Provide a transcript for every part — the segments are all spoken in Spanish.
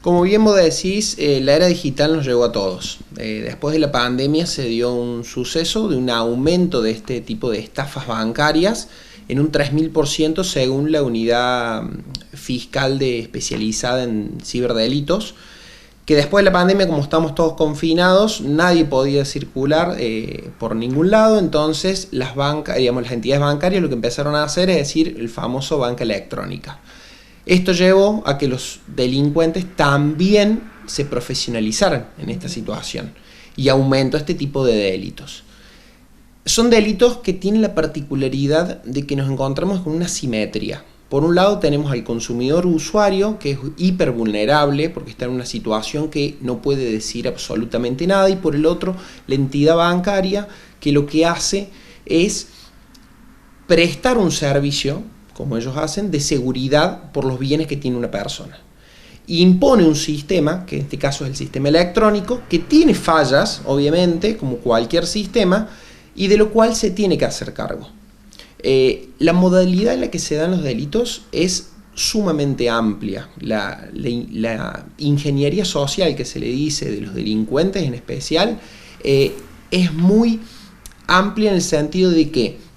Como bien vos decís, la era digital nos llegó a todos. Después de la pandemia se dio un suceso de un aumento de este tipo de estafas bancarias en un 3000% según la unidad fiscal especializada en ciberdelitos, que después de la pandemia, como estamos todos confinados, nadie podía circular por ningún lado. Entonces las entidades bancarias lo que empezaron a hacer es decir el famoso banca electrónica. Esto llevó a que los delincuentes también se profesionalizaran en esta situación y aumentó este tipo de delitos. Son delitos que tienen la particularidad de que nos encontramos con una simetría. Por un lado tenemos al consumidor usuario, que es hiper vulnerable porque está en una situación que no puede decir absolutamente nada, y por el otro la entidad bancaria, que lo que hace es prestar un servicio, como ellos hacen, de seguridad por los bienes que tiene una persona. Impone un sistema, que en este caso es el sistema electrónico, que tiene fallas, obviamente, como cualquier sistema, y de lo cual se tiene que hacer cargo. La modalidad en la que se dan los delitos es sumamente amplia. La ingeniería social que se le dice de los delincuentes en especial es muy amplia en el sentido de que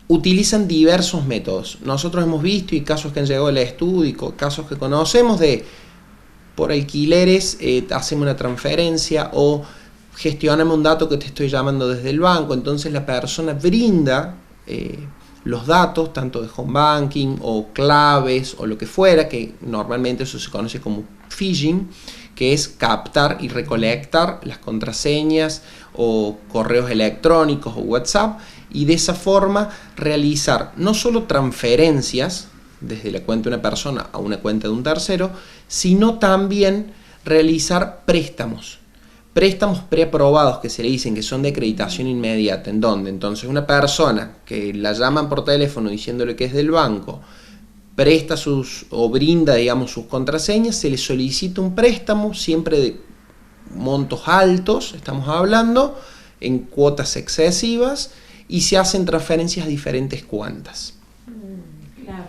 utilizan diversos métodos. Nosotros hemos visto, y casos que han llegado al estudio, y casos que conocemos de por alquileres, hacemos una transferencia o gestioname un dato que te estoy llamando desde el banco. Entonces la persona brinda los datos, tanto de home banking o claves o lo que fuera, que normalmente eso se conoce como phishing, que es captar y recolectar las contraseñas o correos electrónicos o WhatsApp, y de esa forma realizar no solo transferencias desde la cuenta de una persona a una cuenta de un tercero, sino también realizar préstamos preaprobados, que se le dicen que son de acreditación inmediata. ¿En dónde? Entonces una persona que la llaman por teléfono diciéndole que es del banco, presta o brinda, digamos, sus contraseñas, se le solicita un préstamo, siempre de montos altos, estamos hablando, en cuotas excesivas, y se hacen transferencias diferentes cuantas. Claro.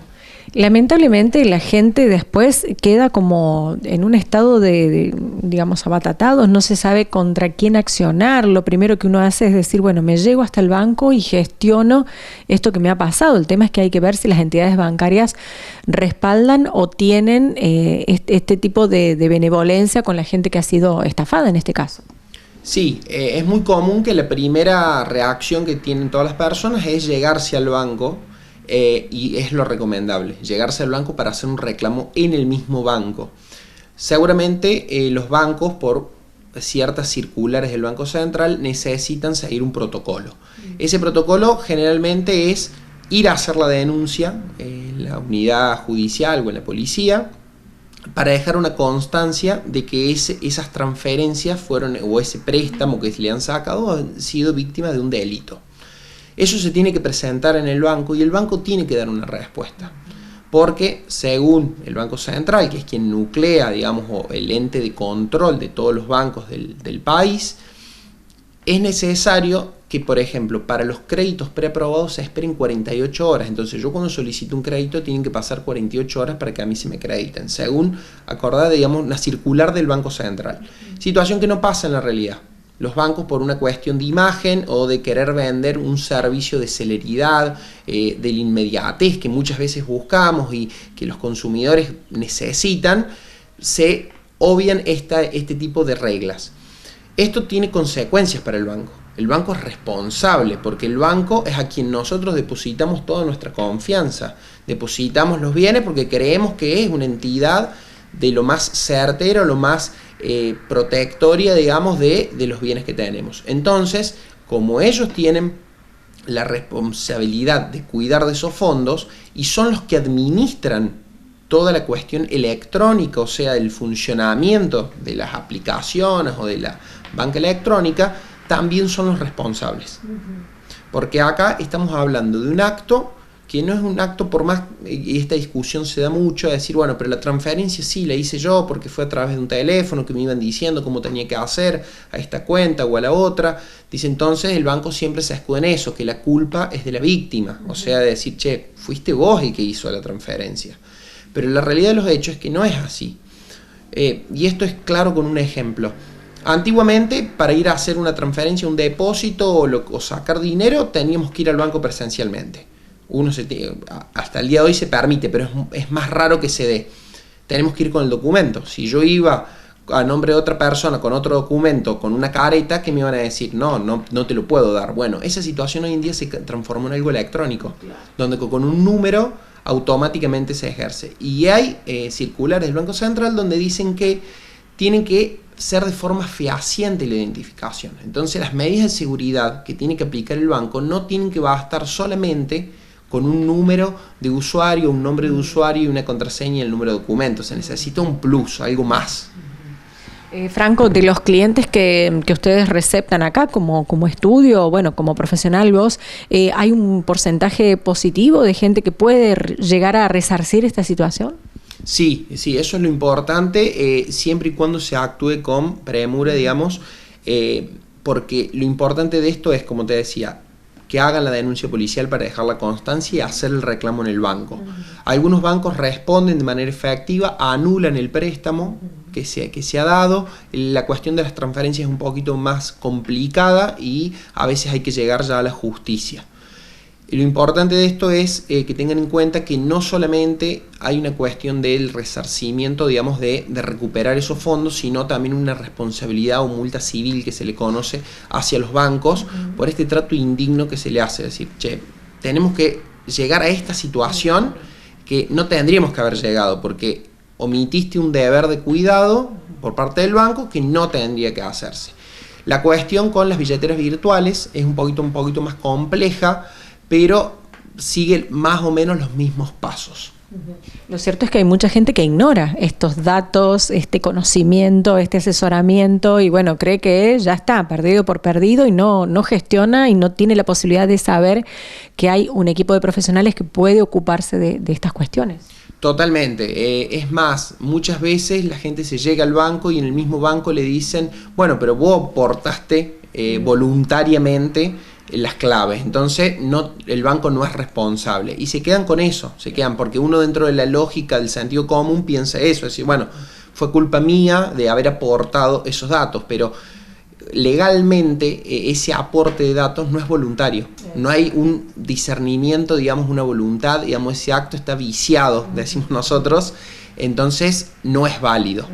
Lamentablemente la gente después queda como en un estado digamos, abatatados, no se sabe contra quién accionar. Lo primero que uno hace es decir, bueno, me llego hasta el banco y gestiono esto que me ha pasado. El tema es que hay que ver si las entidades bancarias respaldan o tienen este tipo de benevolencia con la gente que ha sido estafada en este caso. Sí, es muy común que la primera reacción que tienen todas las personas es llegarse al banco, y es lo recomendable, llegarse al banco para hacer un reclamo en el mismo banco. Seguramente los bancos, por ciertas circulares del Banco Central, necesitan seguir un protocolo. Ese protocolo generalmente es ir a hacer la denuncia en la unidad judicial o en la policía, para dejar una constancia de que esas transferencias fueron, o ese préstamo que le han sacado, han sido víctimas de un delito. Eso se tiene que presentar en el banco y el banco tiene que dar una respuesta. Porque según el Banco Central, que es quien nuclea, digamos, o el ente de control de todos los bancos del país, es necesario que, por ejemplo, para los créditos preaprobados se esperen 48 horas. Entonces yo cuando solicito un crédito tienen que pasar 48 horas para que a mí se me acrediten, según acordada, digamos, una circular del Banco Central. Situación que no pasa en la realidad. Los bancos, por una cuestión de imagen o de querer vender un servicio de celeridad, de la inmediatez que muchas veces buscamos y que los consumidores necesitan, se obvian este tipo de reglas. Esto tiene consecuencias para el banco. El banco es responsable porque el banco es a quien nosotros depositamos toda nuestra confianza. Depositamos los bienes porque creemos que es una entidad de lo más certero, lo más protectoria, digamos, de los bienes que tenemos. Entonces, como ellos tienen la responsabilidad de cuidar de esos fondos y son los que administran toda la cuestión electrónica, o sea, el funcionamiento de las aplicaciones o de la banca electrónica, también son los responsables. Porque acá estamos hablando de un acto que no es un acto, por más, y esta discusión se da mucho, a decir, bueno, pero la transferencia sí la hice yo porque fue a través de un teléfono que me iban diciendo cómo tenía que hacer a esta cuenta o a la otra. Dice, entonces el banco siempre se escuda en eso, que la culpa es de la víctima, o sea, de decir, che, fuiste vos el que hizo la transferencia. Pero la realidad de los hechos es que no es así. Y esto es claro con un ejemplo. Antiguamente, para ir a hacer una transferencia, un depósito o sacar dinero, teníamos que ir al banco presencialmente. Hasta el día de hoy se permite, pero es más raro que se dé. Tenemos que ir con el documento. Si yo iba a nombre de otra persona con otro documento, con una careta, que me iban a decir, no te lo puedo dar. Bueno, esa situación hoy en día se transformó en algo electrónico, donde con un número automáticamente se ejerce. Y hay circulares del Banco Central donde dicen que tienen que ser de forma fehaciente la identificación. Entonces las medidas de seguridad que tiene que aplicar el banco no tienen que bastar solamente con un número de usuario, un nombre de usuario y una contraseña y el número de documentos. Se necesita un plus, algo más. Franco, de los clientes que ustedes receptan acá como estudio, bueno, como profesional vos, ¿hay un porcentaje positivo de gente que puede llegar a resarcir esta situación? Sí, eso es lo importante, siempre y cuando se actúe con premura, digamos, porque lo importante de esto es, como te decía, que hagan la denuncia policial para dejar la constancia y hacer el reclamo en el banco. Algunos bancos responden de manera efectiva, anulan el préstamo que se ha dado. La cuestión de las transferencias es un poquito más complicada y a veces hay que llegar ya a la justicia. Lo importante de esto es que tengan en cuenta que no solamente hay una cuestión del resarcimiento, digamos, de recuperar esos fondos, sino también una responsabilidad o multa civil que se le conoce hacia los bancos por este trato indigno que se le hace. Es decir, tenemos que llegar a esta situación que no tendríamos que haber llegado porque omitiste un deber de cuidado por parte del banco que no tendría que hacerse. La cuestión con las billeteras virtuales es un poquito más compleja, pero sigue más o menos los mismos pasos. Lo cierto es que hay mucha gente que ignora estos datos, este conocimiento, este asesoramiento y bueno, cree que ya está perdido por perdido y no gestiona y no tiene la posibilidad de saber que hay un equipo de profesionales que puede ocuparse de estas cuestiones. Totalmente, es más, muchas veces la gente se llega al banco y en el mismo banco le dicen, bueno, pero vos aportaste voluntariamente las claves, entonces el banco no es responsable y se quedan con eso, porque uno dentro de la lógica del sentido común piensa eso, es decir, bueno, fue culpa mía de haber aportado esos datos, pero legalmente ese aporte de datos no es voluntario, no hay un discernimiento, digamos, una voluntad, digamos, ese acto está viciado, decimos nosotros, entonces no es válido.